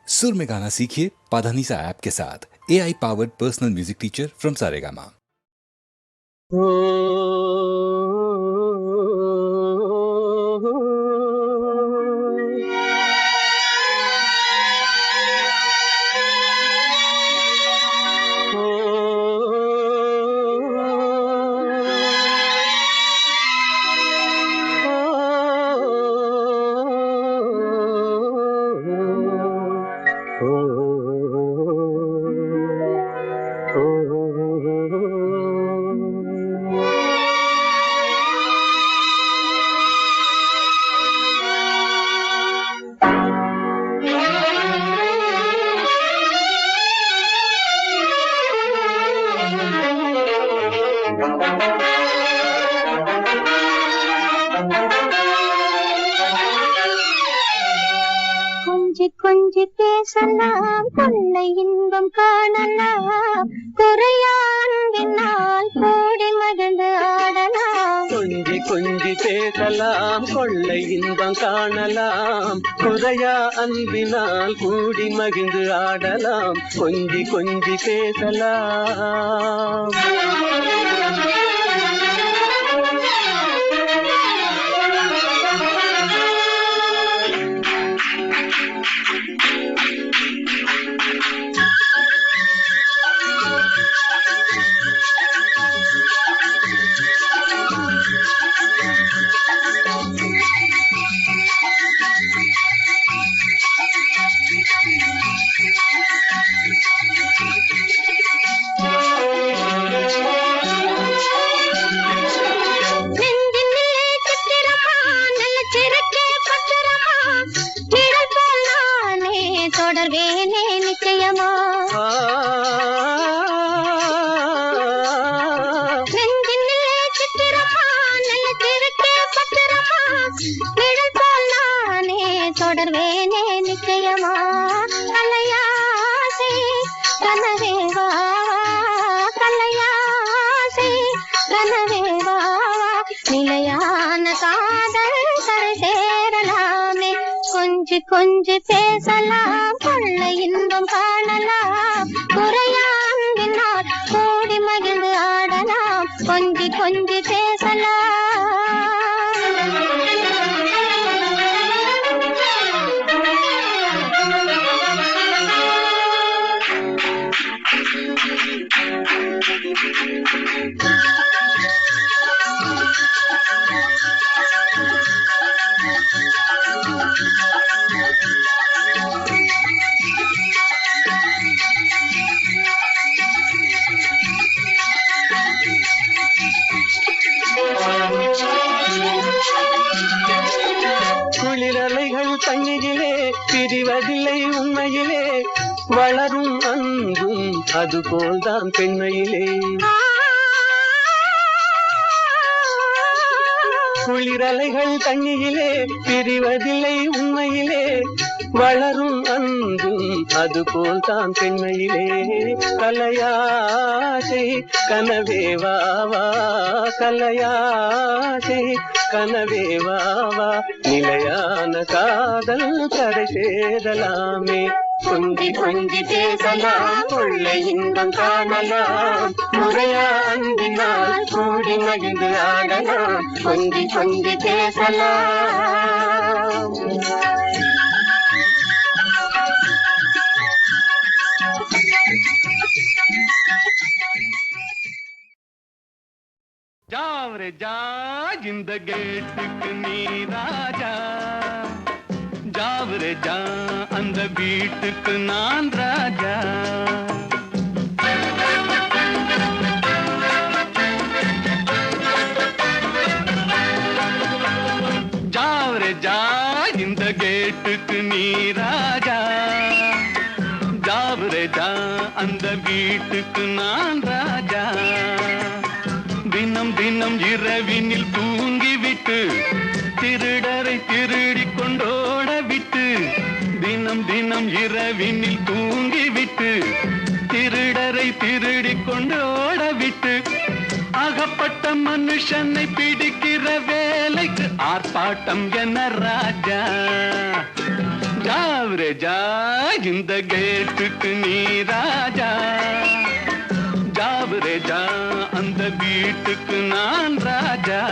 सुर में गाना सीखिए पाधानीसा ऐप के साथ। AI powered personal music teacher from Saregama. கொஞ்சி கொஞ்சி பேசலாம், கொள்ளை இன்பம் காணலாம், குறையா அன்பினால் கூடி மகிழ்ந்து ஆடலாம். கொஞ்சி கொஞ்சி பேசலாம், கொள்ளை இன்பம் காணலாம், குறையா அன்பினால் கூடி மகிழ்ந்து ஆடலாம். கொஞ்சி கொஞ்சி பேசலாம். தொடர்வேனே நிச்சயமா, நெஞ்சினிலே சித்திரமா, நல்ல திருக்கே பத்திரமா, நிழல் போல் நானே தொடர்வேனே நிச்சயமா. கலையாசை கனவேவா, கலையாசை கனவேவா, நிலையான காதல் கரை சேரலாமே. கொஞ்சி கொஞ்சி பேசலாம், கொள்ளை இன்பம் காணலாம், குறையா அன்பினால் கூடி மகிழ்ந்து ஆடலாம். கொஞ்சி கொஞ்சி பேசலாம். குளிரலைகள் தண்ணியிலே பிரிவதில்லை உண்மையிலே, வளரும் அன்பும் அதுபோல்தான் பெண்மையிலே. குளிரலைகள் தண்ணியிலே பிரிவதில்லை உண்மையிலே, வளரும் அன்பும் அதுபோல்தான் பெண்மையிலே. கலையாசை கனவேவாவா, கலையாசை கனவேவாவா, நிலையான காதல் கரை சேரலாமே. கொஞ்சி கொஞ்சி பேசலாம், கொள்ளை இன்பம் காணலாம், முறையா அன்பினால் கூடி மகிழ்ந்து ஆடலாம். கொஞ்சி கொஞ்சி பேசலாம். ஜாவரே ஜா, இந்த கேட்டுக்கு நீ ராஜா, ஜாவரே ஜா, அந்த வீட்டுக்கு நான் ராஜா. ஜாவரே ஜா, இந்த கேட்டுக்கு நீ ராஜா, ஜாவரே ஜா, அந்த வீட்டுக்கு நான் ராஜா. தினம் தினம் இரவினில் தூங்கிவிட்டு திருடரை திருடிக் கொண்டோட விட்டு, தினம் தினம் இரவினில் தூங்கிவிட்டு திருடரை திருடிக் கொண்டோட விட்டு, அகப்பட்ட மனுஷனை பிடிக்கிற வேலைக்கு ஆர்ப்பாட்டம் என ராஜா. ஜாவரே ஜா இந்த கேட்டுக்கு நீ ராஜா, ஜாவரே ஜா அந்த வீட்டுக்கு நான் ராஜா.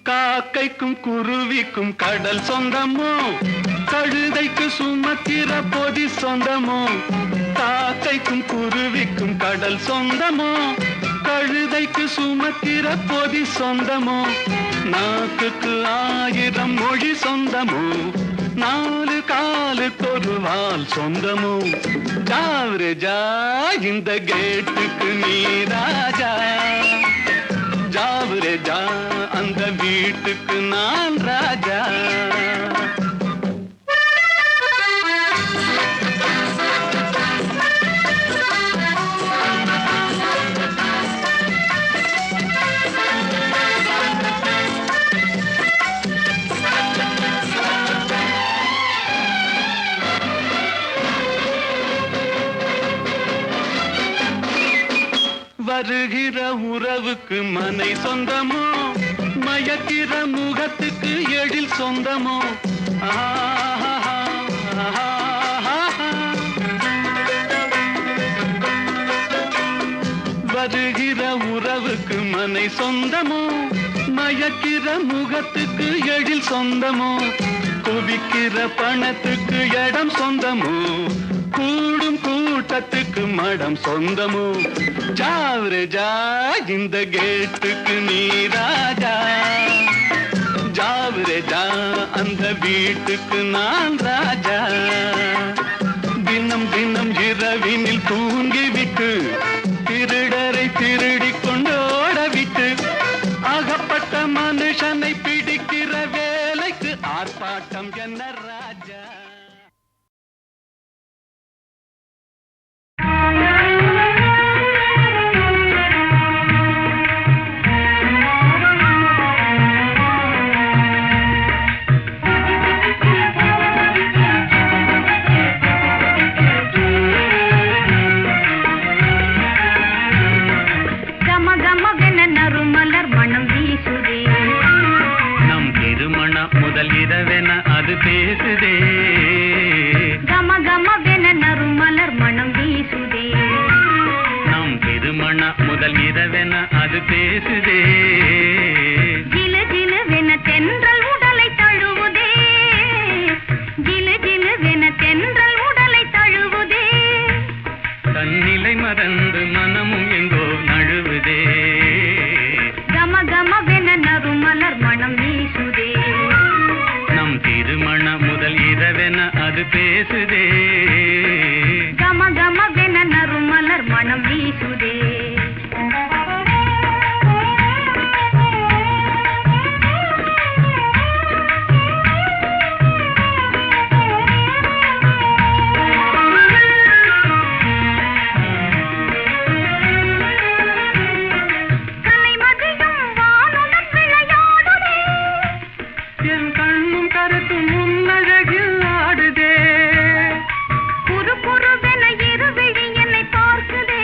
காக்கைக்கும் குருவிக்கும் கடல் சொந்தமோ, கழுதைக்கு சுமக்கிற பொதி சொந்தமோ. காக்கைக்கும் குருவிக்கும் கடல் சொந்தமோ, கழுதைக்கு சுமக்கிற பொதி சொந்தமோ. நாக்குக்கு 1000 மொழி சொந்தமோ, 4 காலுக்கு ஒரு வால் சொந்தமோ. ஜாவரே ஜா இந்த கேட்டுக்கு நீ ராஜா, ஜாவரே ஜா அந்த வீட்டுக்கு நான் ராஜா. வருகிற உறவுக்கு மனை சொந்தமோ, மயக்கிற முகத்துக்கு எழில் சொந்தமோ. வருகிற உறவுக்கு மனை சொந்தமோ, மயக்கிற முகத்துக்கு எழில் சொந்தமோ. குவிக்கிற பணத்துக்கு இடம் சொந்தமோ, கூடும் கூட்டத்துக்கு மடம் சொந்தமோ. ஜாவரே ஜா இந்த கேட்டுக்கு நீ ராஜா, ஜாவரே ஜா அந்த வீட்டுக்கு நான் ராஜா. தினம் தினம் இரவினில் தூங்கிவிட்டு திருடரை திருடி கொண்டோட விட்டு, அகப்பட்ட மனுஷனை பிடிக்கிற வேலைக்கு ஆர்ப்பாட்டம் என்ன ராஜா. முதல் இரவென அது பேசுதே, கம கமவென நறுமலர் மனம் வீசுதே. நம் திருமண முதல் இரவென அது பேசுதே. ஜிலு ஜிலுவென தென்றல் உடலை தழுவுதே, ஜிலு ஜிலுவென தென்றல் உடலை தழுவுதே. தன்னிலை மறந்து மனமும் எங்கோ நழுவுதே. கம கமவென நறுமலர் மனம் வீசுதே. நம் திருமண முதல் இரவென அது பேசுதே. கம கமவென நறுமலர் மனம் வீசுதே. பார்க்குதே.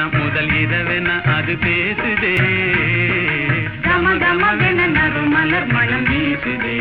முதல் இரவென அது பேசுதே கம கமவென நறுமலர் மனம் வீசுதே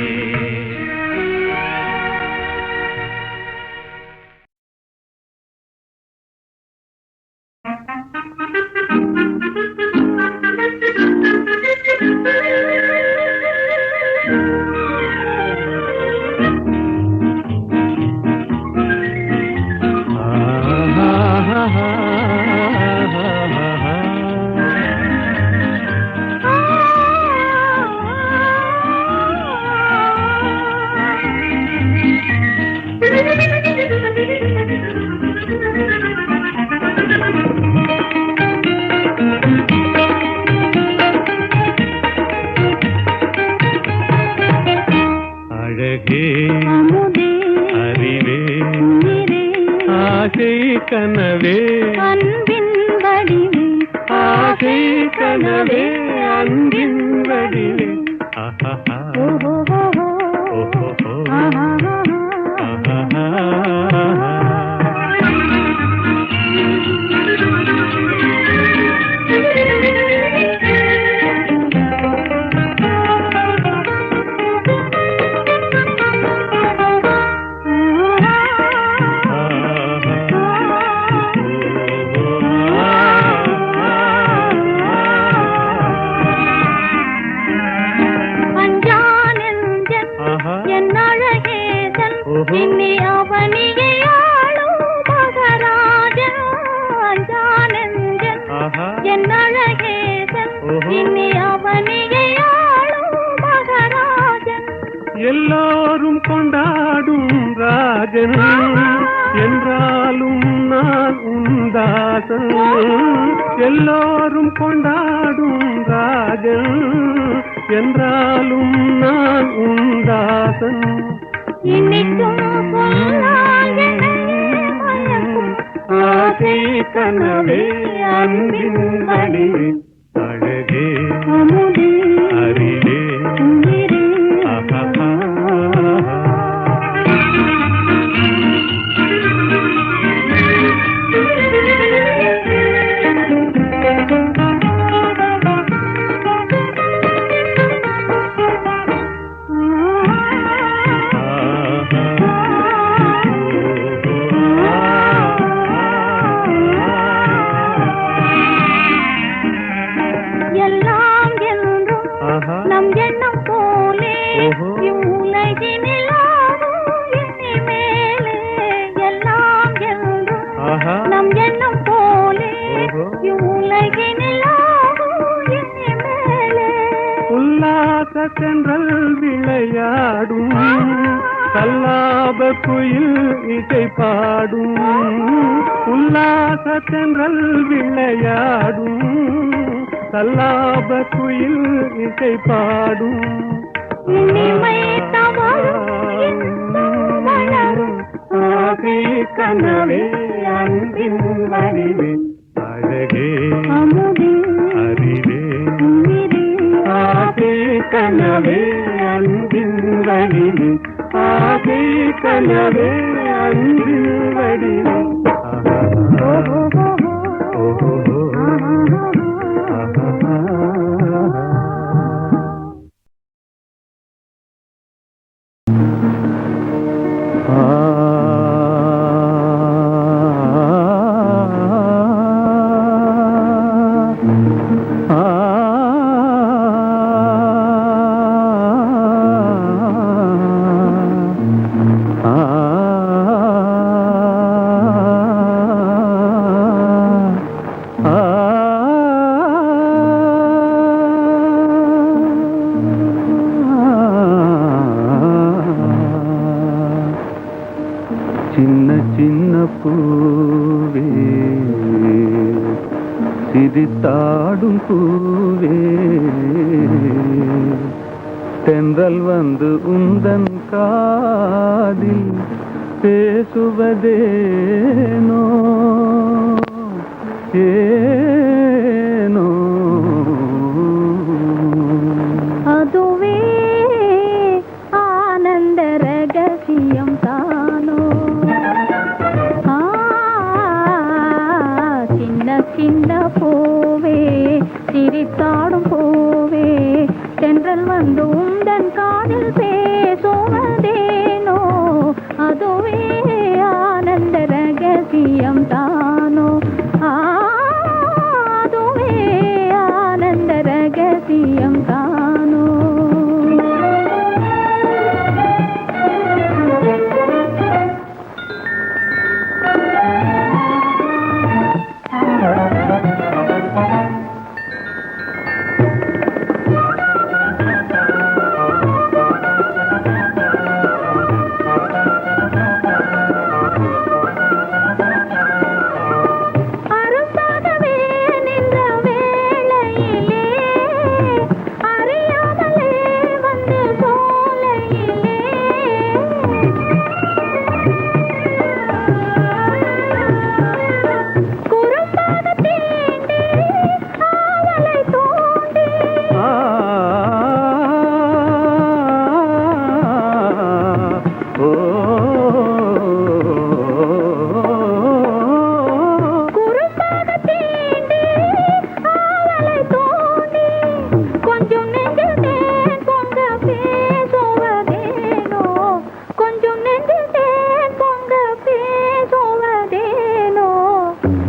கனவே அன்பின் வடிவே ஆசை கனவே அன்பின் வடிவே இன்னி அவனியை ஆளும் மகராஜன் ஜானந்தன் என் அழகேசன் இன்னி அவனியை ஆளும் மகராஜன் எல்லாரும் கொண்டாடும் ராஜன் என்றாலும் நான் உந்தாசன் எல்லாரும் கொண்டாடும் ராஜன் என்றாலும் நான் உந்தாசன் இன்னிக்கும் ஆசை கனவே அன்பின் வடிவே அழகே அறிவே நம் எண்ணம் போலே இவ்வுலகினில் ஆடும் இனிமேலே எல்லாம் என்றும் நம் எண்ணம் போலே இவ்வுலகினில் ஆடும் இனிமேலே உல்லாச தென்றல் விளையாடும் கல்லாப குயில் இசை பாடும் உல்லாச தென்றல் விளையாடும் கல்லாப குயில் இசை பாடும் இனிமை தவழும் வளரும் ஆசை கனவே அன்பின் வடிவே அழகே அறிவே ஆசை கனவே அன்பின் வடிவே ஆசை கனவே அன்பின் வடிவே சின்ன சின்ன பூவே சிரித்தாடும் பூவே தென்றல் வந்து உந்தன் காதில் பேசுவதேனோ ஏனோ அதுவே ஆனந்த ரகசியம் தானோ சின்ன சின்ன பூவே சிரித்தாடும் பூவே தென்றல் வந்து உந்தன் காதில் பேசுவதேனோ அதுவே ஆனந்த ரகசியம் தானோ அதுவே ஆனந்த ரகசியம் தானோ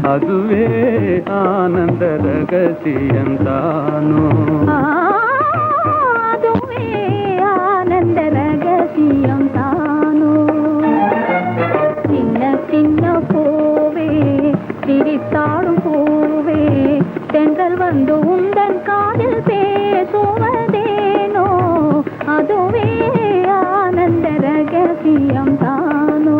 அதுவே ஆனந்த ரகசியம் தானோ அதுவே ஆனந்த ரகசியம் தானோ சின்ன சின்ன பூவே சிரித்தாடும் பூவே தென்றல் வந்து உந்தன் காதில் பேசுவதேனோ அதுவே ஆனந்த ரகசியம் தானோ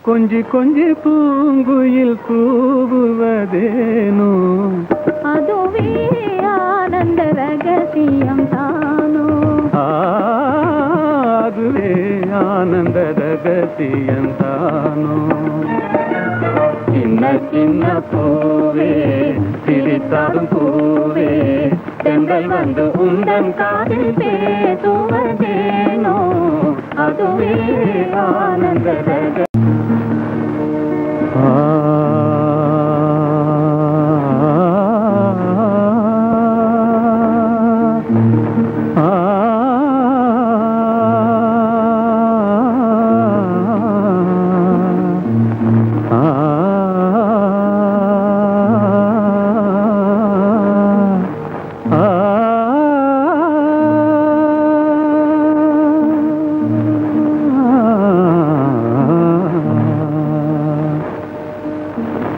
கொஞ்சி கொஞ்சி பூங்குயில் கூவுவதேனோ அதுவே ஆனந்த ரகசியம் தானோ அதுவே ஆனந்த ரகசியம் தானோ சின்ன சின்ன பூவே சிரித்தாடும் பூவே தென்றல் வந்து உந்தன் காதில் பேசுவதேனோ அதுவே ஆனந்த ரகசியம்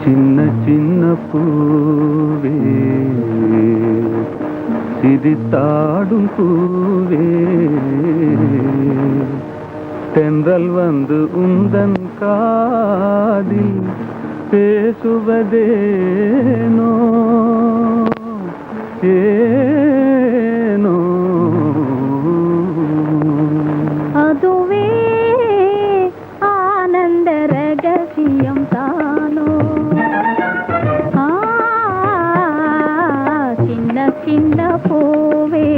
சின்ன சின்ன பூவே சிரித்தாடும் பூவே தென்றல் வந்து உந்தன் காதில் பேசுவதேனோ ஏனோ அதுவே ஆனந்த ரகசியம் தானோ சின்ன சின்ன பூவே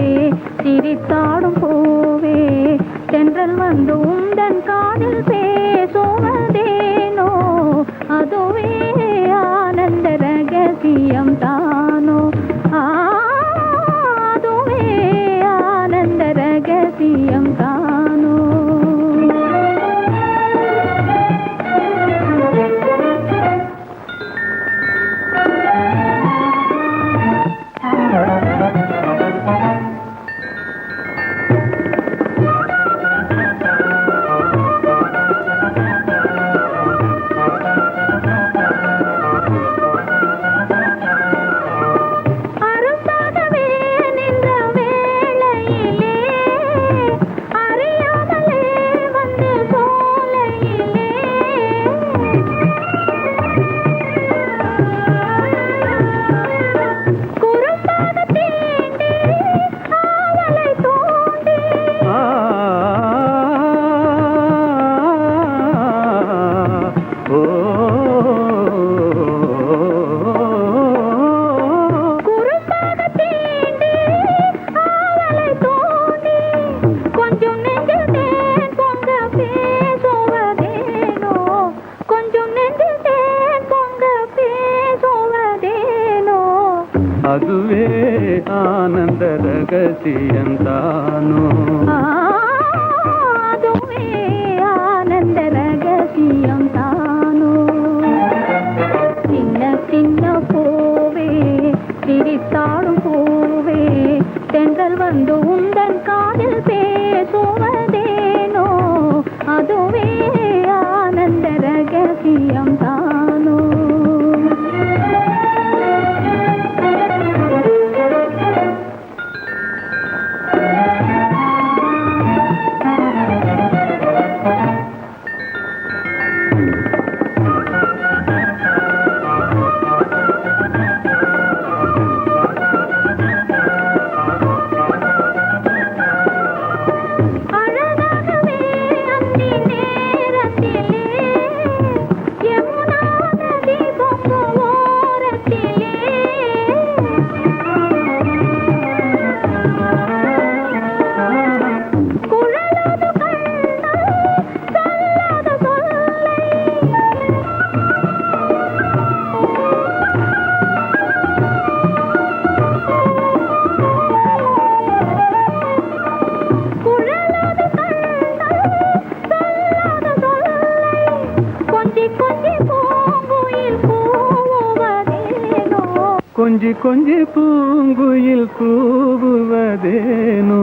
சிரித்தாடும் பூவே தென்றல் வந்து உந்தன் காதில் பேசுவதேனோ அதுவே ஆனந்த ரகசியம் தானோ அதுவே ஆனந்த ரகசியம் தானோ அதுவே ஆனந்த ரகசியந்தானோ அதுவே ஆனந்த ரகசியம் தானோ சின்ன சின்ன பூவே சிரித்தாடும் பூவே தென்றல் வந்து உந்தன் காதில் பேசுவதேனோ அதுவே ஆனந்த ரகசியம் தானோ அழகாகவே அந்தி நேரத்திலே யமுனா நதி பொங்கும் ஓரத்திலே குழலது கண்ணால் சொல்லாத சொல்லை குழலது கண்ணால் சொல்லாத சொல்லை கொஞ்சி கொஞ்சி பூங்குயில் கூவுவதேனோ கொஞ்சி கொஞ்சி பூங்குயில் கூவுவதேனோ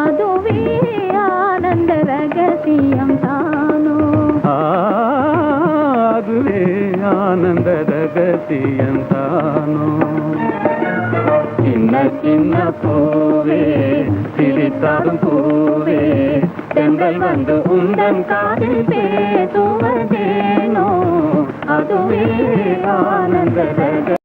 அதுவே ஆனந்த ரகசியம் தானோ அதுவே ஆனந்த ரகசியந்தானோ சின்ன சின்ன பூவே சிரித்தாடும் பூவே தென்றல் வந்து உந்தன் காதில் பேசுவதேனோ அதுவே ஆனந்த ரகசியம்